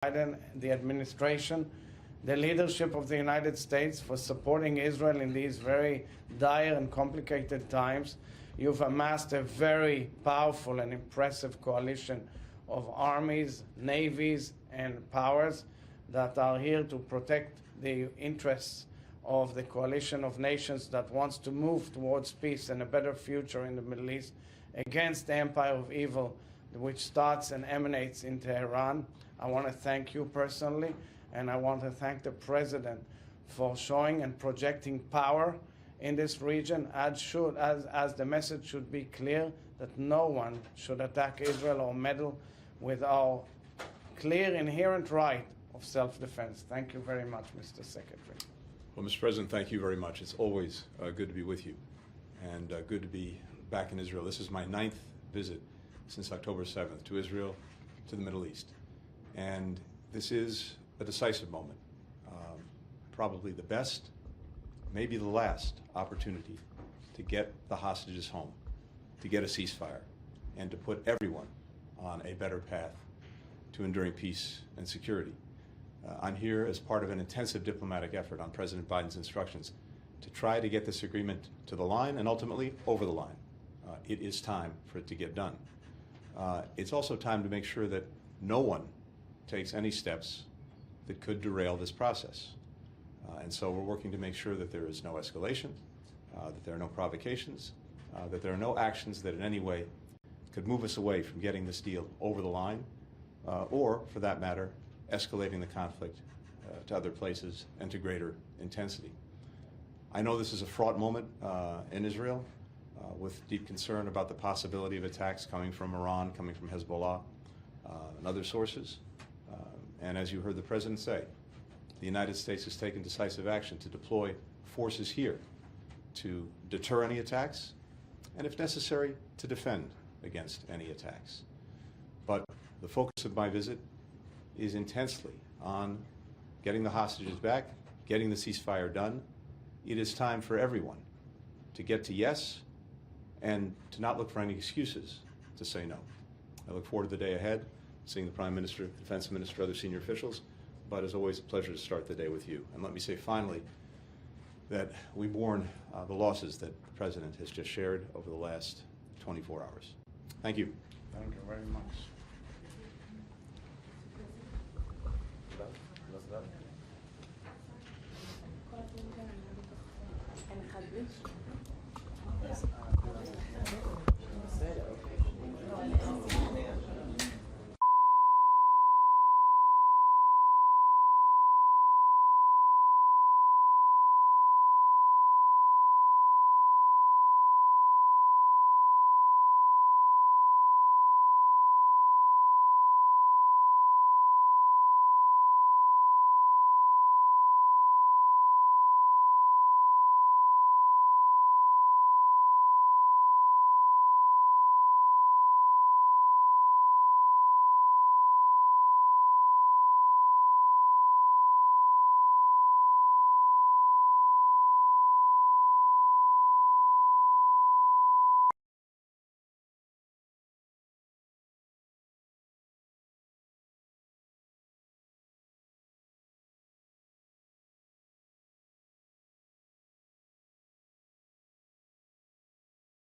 Biden, the administration, the leadership of the United States for supporting Israel in these very dire and complicated times. You've amassed a very powerful and impressive coalition of armies, navies, and powers that are here to protect the interests of the coalition of nations that wants to move towards peace and a better future in the Middle East against the empire of evil which starts and emanates in Tehran. I want to thank you personally, and I want to thank the President for showing and projecting power in this region, as the message should be clear that no one should attack Israel or meddle with our clear inherent right of self-defense. Thank you very much, Mr. Secretary. Well, Mr. President, thank you very much. It's always good to be with you and good to be back in Israel. This is my 9th visit since October 7th to Israel, to the Middle East. And this is a decisive moment, probably the best, maybe the last opportunity to get the hostages home, to get a ceasefire, and to put everyone on a better path to enduring peace and security. I'm here as part of an intensive diplomatic effort on President Biden's instructions to try to get this agreement to the line and ultimately over the line. It is time for it to get done. It's also time to make sure that no one takes any steps that could derail this process. And so we're working to make sure that there is no escalation, that there are no provocations, that there are no actions that in any way could move us away from getting this deal over the line, or, for that matter, escalating the conflict to other places and to greater intensity. I know this is a fraught moment in Israel, with deep concern about the possibility of attacks coming from Iran, coming from Hezbollah, and other sources. And as you heard the President say, the United States has taken decisive action to deploy forces here to deter any attacks, and if necessary, to defend against any attacks. But the focus of my visit is intensely on getting the hostages back, getting the ceasefire done. It is time for everyone to get to yes and to not look for any excuses to say no. I look forward to the day ahead, seeing the Prime Minister, Defense Minister, other senior officials, but as always, a pleasure to start the day with you. And let me say finally that we mourn the losses that the President has just shared over the last 24 hours. Thank you. Thank you very much.